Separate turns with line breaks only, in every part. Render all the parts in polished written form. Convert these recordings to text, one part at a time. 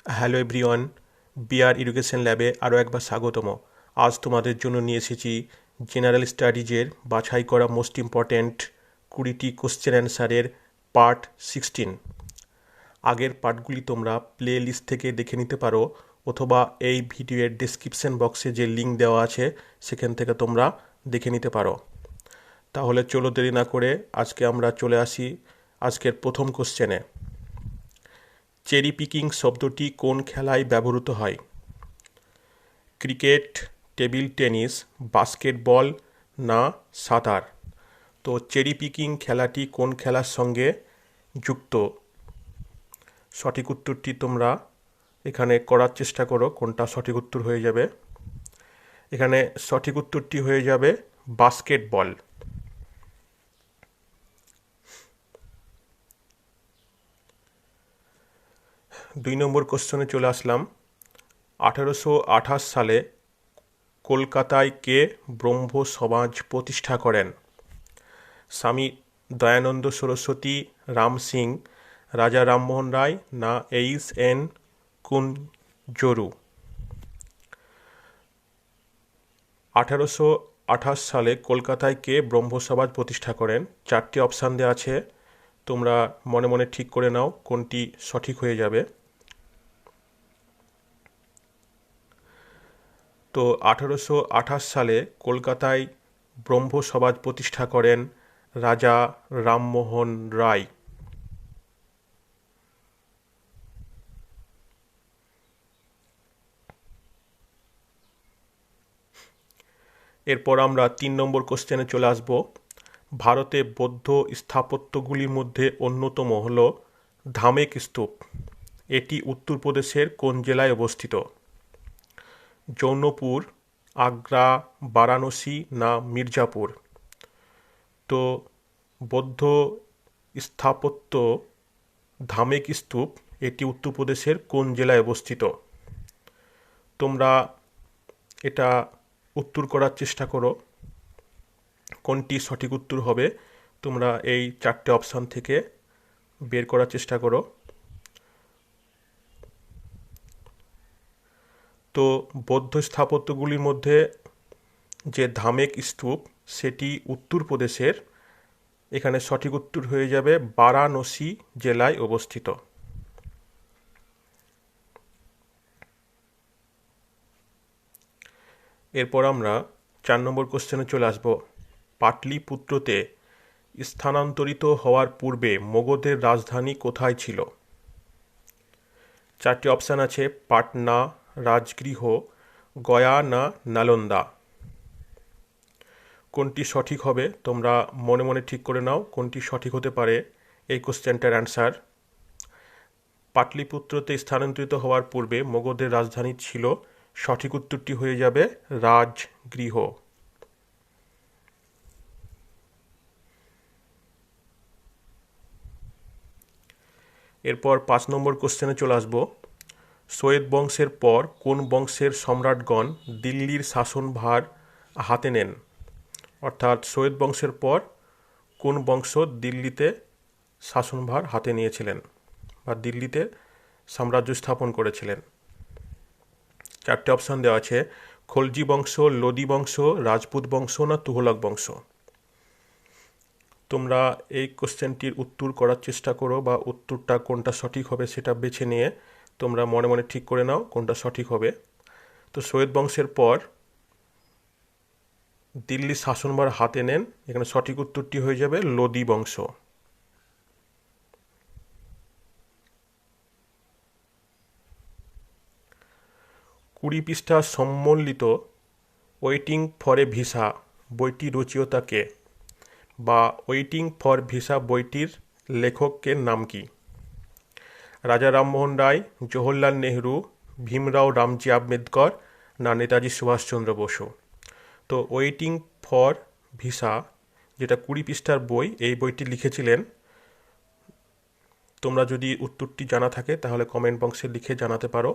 Hello everyone, BR education ল্যাবে আরও একবার স্বাগতম। আজ তোমাদের জন্য নিয়ে এসেছি জেনারেল স্টাডিজের বাছাই করা মোস্ট ইম্পর্ট্যান্ট 20টি কোশ্চেন অ্যান্সারের পার্ট 16। আগের পার্টগুলি তোমরা প্লে লিস্ট থেকে দেখে নিতে পারো, অথবা এই ভিডিওর ডেসক্রিপশন বক্সে যে লিঙ্ক দেওয়া আছে সেখান থেকে তোমরা দেখে নিতে পারো। তাহলে চলো দেরি না করে আজকে আমরা চলে আসি আজকের প্রথম কোশ্চেনে। চেরি পিকিং শব্দটি কোন খেলায় ব্যবহৃত হয়? ক্রিকেট, টেবিল টেনিস, বাস্কেটবল না সাঁতার? তো চেরি পিকিং খেলাটি কোন খেলার সঙ্গে যুক্ত? সঠিক উত্তরটি তোমরা এখানে করার চেষ্টা করো, কোনটা সঠিক উত্তর হয়ে যাবে। এখানে সঠিক উত্তরটি হয়ে যাবে বাস্কেটবল। দুই নম্বর কোশ্চেনে চলে আসলাম। 1828 সালে কলকাতায় কে ব্রহ্ম সমাজ প্রতিষ্ঠা করেন? স্বামী দয়ানন্দ সরস্বতী, রাম সিং, রাজা রামমোহন রায় না এইচ.এন. কুঞ্জরু? 1828 সালে কলকাতায় কে ব্রহ্ম সমাজ প্রতিষ্ঠা করেন? চারটি অপশান দেওয়া আছে, তোমরা মনে মনে ঠিক করে নাও কোনটি সঠিক হয়ে যাবে। তো 1828 সালে কলকাতায় ব্রহ্ম সমাজ প্রতিষ্ঠা করেন রাজা রামমোহন রায়। এরপর আমরা 3 নম্বর কোশ্চেনে চলে আসব। ভারতে বৌদ্ধ স্থাপত্যগুলির মধ্যে অন্যতম হল ধামেক স্তূপ। এটি উত্তরপ্রদেশের কোন জেলায় অবস্থিত? জৌনপুর, আগ্রা, বারাণসী না মির্জাপুর? তো বৌদ্ধ স্থাপত্য ধামেক স্তূপ এটি উত্তরপ্রদেশের কোন জেলায় অবস্থিত? তোমরা এটা উত্তর করার চেষ্টা করো, কোনটি সঠিক উত্তর হবে তোমরা এই চারটে অপশান থেকে বের করার চেষ্টা করো। তো বৌদ্ধ স্থাপত্যগুলির মধ্যে যে ধামেক স্তূপ সেটি উত্তরপ্রদেশের, এখানে সঠিক উত্তর হয়ে যাবে বারাণসী জেলায় অবস্থিত। এরপর আমরা 4 নম্বর কোশ্চেনে চলে আসব। পাটলিপুত্রতে স্থানান্তরিত হওয়ার পূর্বে মগধের রাজধানী কোথায় ছিল? চারটি অপশান আছে, পাটনা, রাজগৃহ, গয়া না নালন্দা? কোনটি সঠিক হবে তোমরা মনে মনে ঠিক করে নাও কোনটি সঠিক হতে পারে এই কোশ্চেনটার অ্যান্সার। পাটলিপুত্রতে স্থানান্তরিত হওয়ার পূর্বে মগধের রাজধানী ছিল, সঠিক উত্তরটি হয়ে যাবে রাজগৃহ। এরপর 5 নম্বর কোশ্চেনে চলে আসব। সৈয়দ বংশের পর কোন বংশের সম্রাটগণ দিল্লির শাসনভার হাতে নেন? অর্থাৎ সৈয়দ বংশের পর কোন বংশ দিল্লিতে শাসনভার হাতে নিয়েছিলেন বা দিল্লিতে সাম্রাজ্য স্থাপন করেছিলেন? চারটে অপশান দেওয়া আছে, খলজি বংশ, লোদি বংশ, রাজপুত বংশ না তুঘলক বংশ? তোমরা এই কোশ্চেনটির উত্তর করার চেষ্টা করো, বা উত্তরটা কোনটা সঠিক হবে সেটা বেছে নিয়ে তোমরা মনে মনে ঠিক করে নাও কোনটা সঠিক হবে। তো সৈয়দ বংশের পর দিল্লি শাসনভার হাতে নেন, এখানে সঠিক উত্তরটি হয়ে যাবে লোদি বংশ। কুড়ি পৃষ্ঠা সম্বলিত ওয়েটিং ফর এ ভিসা বইটি রচয়িতা কে? বা ওয়েটিং ফর ভিসা বইটির লেখকের নাম কি? রাজা রামমোহন রায়, জওহরলাল নেহরু, ভীমরাও রামজি আম্বেদকর না নেতাজি সুভাষচন্দ্র বসু? তো ওয়েটিং ফর ভিসা যেটা 20 পৃষ্ঠার বই, এই বইটি লিখেছিলেন, তোমরা যদি উত্তরটি জানা থাকে তাহলে কমেন্ট বক্সে লিখে জানাতে পারো।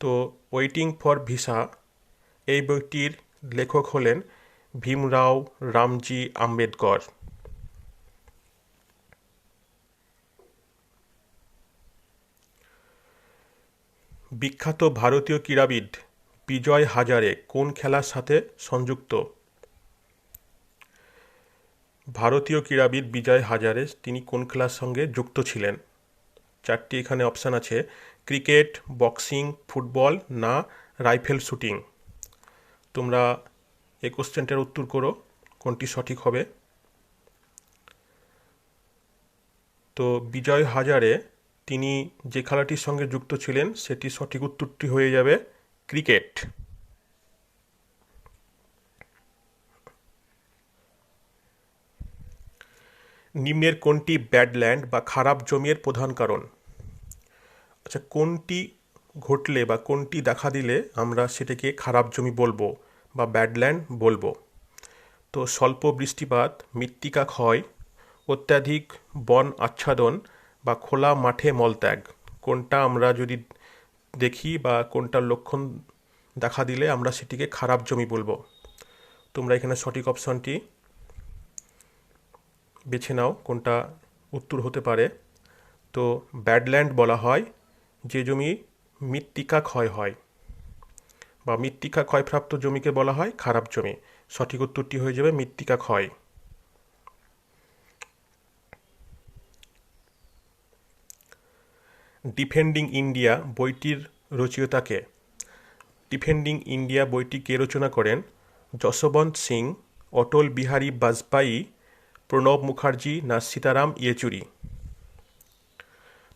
তো ওয়েটিং ফর ভিসা এই বইটির লেখক হলেন ভীমরাও রামজি আম্বেদকর। বিখ্যাত ভারতীয় ক্রীড়াবিদ বিজয় হাজারে কোন খেলার সাথে সংযুক্ত? ভারতীয় ক্রীড়াবিদ বিজয় হাজারে তিনি কোন খেলার সঙ্গে যুক্ত ছিলেন? চারটি এখানে অপশান আছে, ক্রিকেট, বক্সিং, ফুটবল না রাইফেল শুটিং। তোমরা এই কোশ্চেনটার উত্তর করো, কোনটি সঠিক হবে। তো বিজয় হাজারে তিনি যে খেলাটির সঙ্গে যুক্ত ছিলেন সেটি সঠিক উত্তরটি হয়ে যাবে ক্রিকেট। নিম্নের কোনটি ব্যাডল্যান্ড বা খারাপ জমির প্রধান কারণ? আচ্ছা, কোনটি ঘটলে বা কোনটি দেখা দিলে আমরা সেটাকে খারাপ জমি বলবো বা ব্যাডল্যান্ড বলবো? তো স্বল্প বৃষ্টিপাত, মৃত্তিকা ক্ষয়, অত্যাধিক বন আচ্ছাদন বা খোলা মাঠে মলত্যাগ। কোনটা আমরা যদি দেখি বা কোনটার লক্ষণ দেখা দিলে আমরা সেটিকে খারাপ জমি বলবো? তোমরা এখানে সঠিক অপশনটি বেছে নাও, কোনটা উত্তর হতে পারে। তো ব্যাডল্যান্ড বলা হয় যে জমি মৃত্তিকা ক্ষয় হয় বা মৃত্তিকা ক্ষয়প্রাপ্ত জমিকে বলা হয় খারাপ জমি। সঠিক উত্তরটি হয়ে যাবে মৃত্তিকা ক্ষয়। ডিফেন্ডিং ইন্ডিয়া বইটির রচয়িতাকে? ডিফেন্ডিং ইন্ডিয়া বইটি কে রচনা করেন? যশবন্ত সিং, অটল বিহারী বাজপেয়ী, প্রণব মুখার্জি না সীতারাম ইয়েচুরি?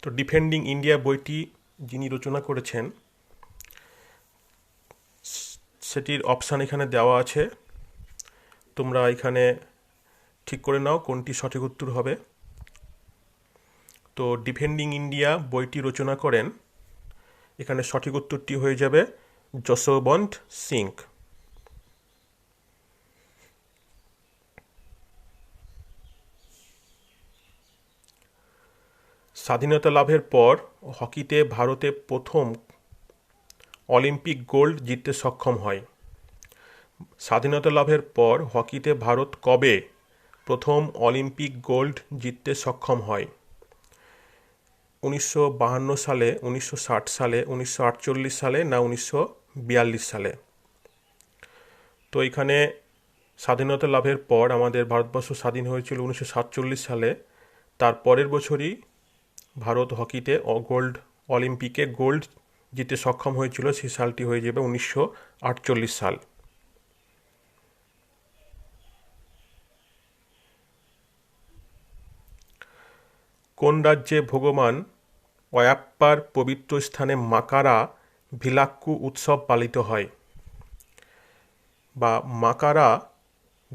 তো ডিফেন্ডিং ইন্ডিয়া বইটি যিনি রচনা করেছেন সেটির অপশান এখানে দেওয়া আছে, তোমরা এখানে ঠিক করে নাও কোনটি সঠিক উত্তর হবে। তো ডিফেন্ডিং ইন্ডিয়া বইটি রচনা করেন, এখানে সঠিক উত্তরটি হয়ে যাবে যশবন্ত সিং। স্বাধীনতা লাভের পর হকিতে ভারতে প্রথম অলিম্পিক গোল্ড জিততে সক্ষম হয়? স্বাধীনতা লাভের পর হকিতে ভারত কবে প্রথম অলিম্পিক গোল্ড জিততে সক্ষম হয়? 1952 সালে, 1960 সালে, 1948 সালে না 1942 সালে? তো এখানে স্বাধীনতা লাভের পর আমাদের ভারতবর্ষ স্বাধীন হয়েছিল 1947 সালে। তার পরের বছরই ভারত হকিতে অলিম্পিকে গোল্ড জিতে সক্ষম হয়েছিল, সেই সালটি হয়ে যাবে 1948 সাল। কোন রাজ্যে ভগবান অয়াপ্পার পবিত্র স্থানে মাকারা ভিলাক্কু উৎসব পালিত হয়? বা মাকারা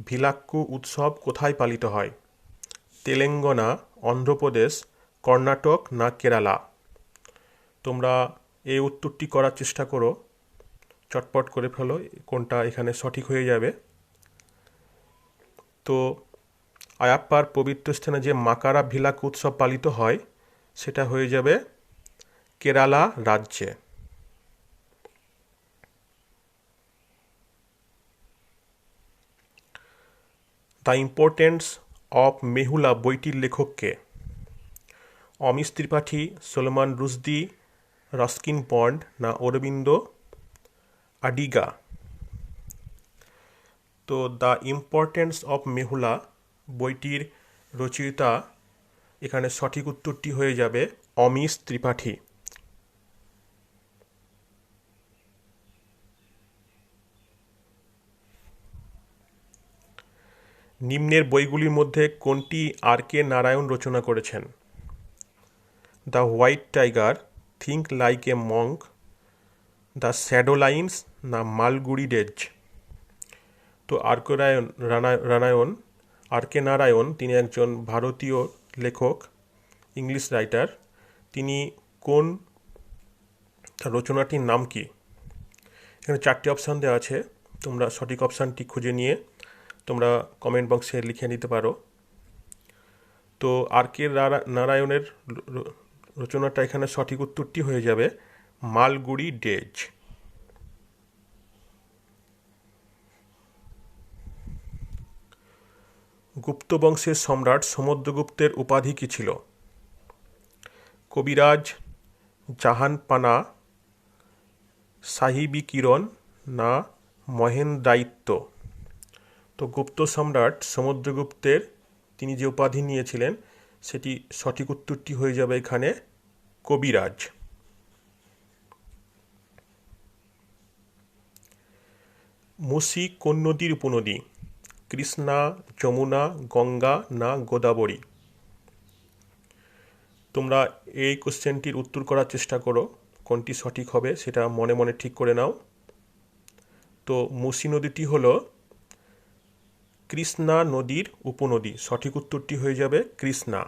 ভিলাক্কু উৎসব কোথায় পালিত হয়? তেলেঙ্গানা, অন্ধ্রপ্রদেশ, কর্ণাটক না কেরালা? তোমরা এই উত্তরটি করার চেষ্টা করো, চটপট করে ফেলো কোনটা এখানে সঠিক হয়ে যাবে। তো আয়াপ্পার পবিত্র স্থানে যে মাকারা ভিলাক্কু উৎসব পালিত হয় সেটা হয়ে যাবে কেরালা রাজ্যে। দ্য ইম্পর্টেন্স অফ মেহুলা বইটির লেখককে? অমিশ ত্রিপাঠী, সলমান রুশদি, রাস্কিন বন্ড না অরবিন্দ আডিগা? তো দ্য ইম্পর্টেন্স অফ মেহুলা বইটির রচয়িতা এখানে সঠিক উত্তরটি হয়ে যাবে অমিশ ত্রিপাঠী। নিম্নের বইগুলির মধ্যে কোনটি আর.কে নারায়ণ রচনা করেছেন? The white tiger, think like a monk, the shadow lines না মালগুড়ি ডেজ? তো আর.কে নারায়ণ তিনি একজন ভারতীয় লেখক, ইংলিশ রাইটার। তিনি কোন রচনাটির নাম কি? এখানে চারটি অপশান দেওয়া আছে, তোমরা সঠিক অপশানটি খুঁজে নিয়ে তোমরা কমেন্ট বক্সে লিখে নিতে পারো। তো আর.কে নারায়ণের রচনাটা এখানে সঠিক উত্তরটি হয়ে যাবে মালগুড়ি ডেজ। গুপ্ত বংশের সম্রাট সমুদ্রগুপ্তের উপাধি কী ছিল? কবিরাজ, জাহানপানা, সাহিবি কিরণ না মহেন্দ্রায়িত্ব? তো গুপ্ত সম্রাট সমুদ্রগুপ্তের তিনি যে উপাধি নিয়েছিলেন সেটি সঠিক উত্তরটি হয়ে যাবে এখানে কবিরাজ। মুসি কোন নদীর উপনদী? কৃষ্ণা, যমুনা, গঙ্গা না গোদাবরী? তোমরা এই কোশ্চেনটির উত্তর করার চেষ্টা করো, কোনটি সঠিক হবে সেটা মনে মনে ঠিক করে নাও। তো মুসি নদীটি হলো কৃষ্ণা নদীর উপনদী, সঠিক উত্তরটি হয়ে যাবে কৃষ্ণা।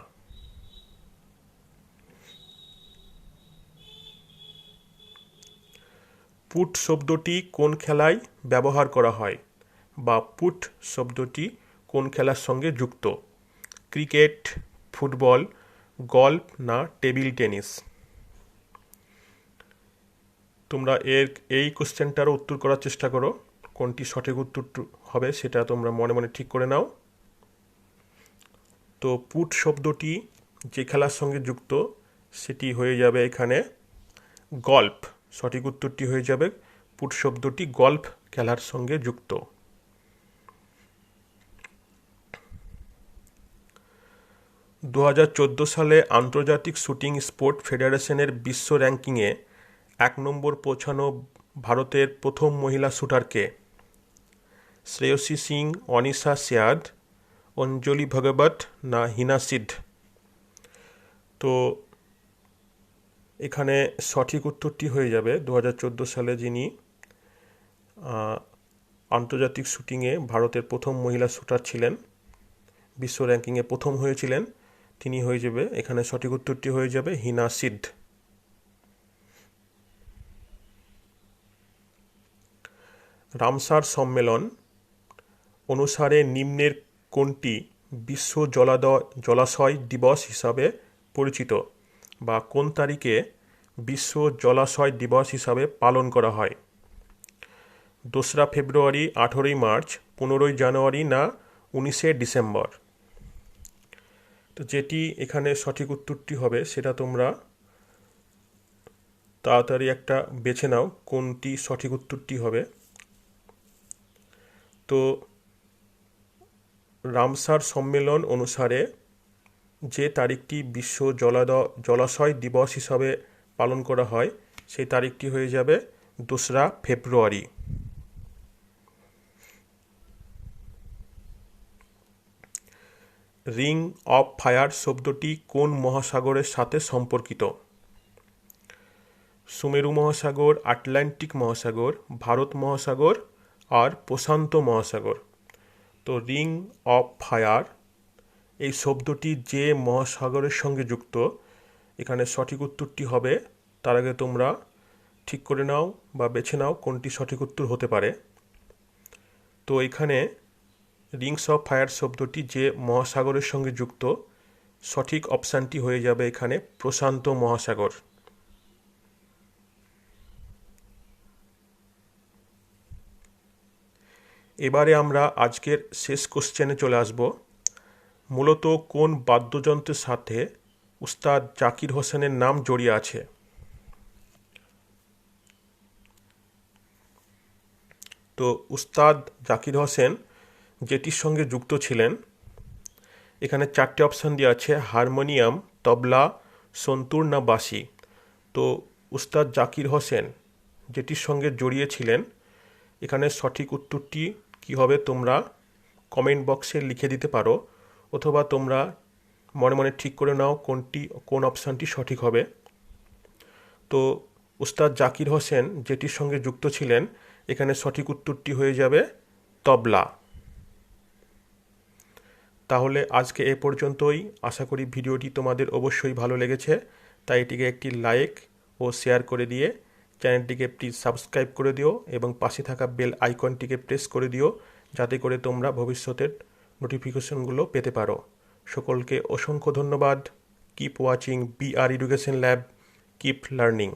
পুট শব্দটি কোন খেলায় ব্যবহার করা হয়, বা পুট শব্দটি কোন খেলার সঙ্গে যুক্ত? ক্রিকেট, ফুটবল, গল্ফ না টেবিল টেনিস? তোমরা এই কোশ্চেনটারও উত্তর করার চেষ্টা করো, কোনটি সঠিক উত্তর হবে সেটা তোমরা মনে মনে ঠিক করে নাও। তো পুট শব্দটি যে খেলার সঙ্গে যুক্ত সেটি হয়ে যাবে এখানে গল্ফ, সঠিক উত্তরটি হয়ে যাবে পুট শব্দটি গল্ফ খেলার সঙ্গে যুক্ত। 2014 সালে আন্তর্জাতিক শুটিং স্পোর্ট ফেডারেশনের বিশ্ব র্যাঙ্কিংয়ে 1 নম্বর পৌঁছানো ভারতের প্রথম মহিলা শুটারকে? শ্রেয়সী সিং, অনিশা সিয়াদ, অঞ্জলি ভগবত না হিনা সিদ্ধ? তো এখানে সঠিক উত্তরটি হয়ে যাবে 2014 সালে যিনি আন্তর্জাতিক শুটিংয়ে ভারতের প্রথম মহিলা শুটার ছিলেন, বিশ্ব র্যাঙ্কিংয়ে প্রথম হয়েছিলেন, তিনি হয়ে যাবে এখানে সঠিক উত্তরটি হয়ে যাবে হিনা সিদ্ধ। রামসার সম্মেলন অনুসারে নিম্নের কোনটি বিশ্ব জলাশয় দিবস হিসাবে পরিচিত, বা কোন তারিখে বিশ্ব জলাশয় দিবস হিসাবে পালন করা হয়? 2রা ফেব্রুয়ারি, 18ই মার্চ, 15ই জানুয়ারি না 19শে ডিসেম্বর? তো যেটি এখানে সঠিক উত্তরটি হবে সেটা তোমরা তাড়াতাড়ি একটা বেছে নাও কোনটি সঠিক উত্তরটি হবে। তো রামসার সম্মেলন অনুসারে যে তারিখটি বিশ্ব জলাশয় দিবস হিসাবে পালন করা হয় সেই তারিখটি হয়ে যাবে 2রা ফেব্রুয়ারি। রিং অফ ফায়ার শব্দটি কোন মহাসাগরের সাথে সম্পর্কিত? সুমেরু মহাসাগর, আটলান্টিক মহাসাগর, ভারত মহাসাগর আর প্রশান্ত মহাসাগর? তো রিং অফ ফায়ার এই শব্দটি যে মহাসাগরের সঙ্গে যুক্ত, এখানে সঠিক উত্তরটি হবে, তার আগে তোমরা ঠিক করে নাও বা বেছে নাও কোনটি সঠিক উত্তর হতে পারে। তো এখানে রিংস অফ ফায়ার শব্দটি যে মহাসাগরের সঙ্গে যুক্ত, সঠিক অপশানটি হয়ে যাবে এখানে প্রশান্ত মহাসাগর। এবারে আমরা আজকের শেষ কোশ্চেনে চলে আসব। মূলত কোন বাদ্যযন্ত্রের সাথে উস্তাদ জাকির হোসেনের নাম জড়িয়ে আছে? তো উস্তাদ জাকির হোসেন যেটির সঙ্গে যুক্ত ছিলেন, এখানে 4টে অপশান দেওয়া আছে, হারমোনিয়াম, তবলা, সন্তুর না বাঁশি? তো উস্তাদ জাকির হোসেন যেটির সঙ্গে জড়িয়েছিলেন, এখানে সঠিক উত্তরটি কি হবে তোমরা কমেন্ট বক্সে লিখে দিতে পারো, অথবা তোমরা মনে মনে ঠিক করে নাও কোন অপশানটি সঠিক হবে। তো উস্তাদ জাকির হোসেন যেটির সঙ্গে যুক্ত ছিলেন, এখানে সঠিক উত্তরটি হয়ে যাবে তবলা। তাহলে আজকে এ পর্যন্তই। আশা করি ভিডিওটি তোমাদের অবশ্যই ভালো লেগেছে, তাই এটিকে একটি লাইক ও শেয়ার করে দিয়ে চ্যানেলটিকে প্লিজ সাবস্ক্রাইব করে দিও এবং পাশে থাকা বেল আইকনটিকে প্রেস করে দিও, যাতে করে তোমরা ভবিষ্যতের নোটিফিকেশনগুলো পেতে পারো। সকলকে অসংখ্য ধন্যবাদ। Keep watching BR education lab, keep learning.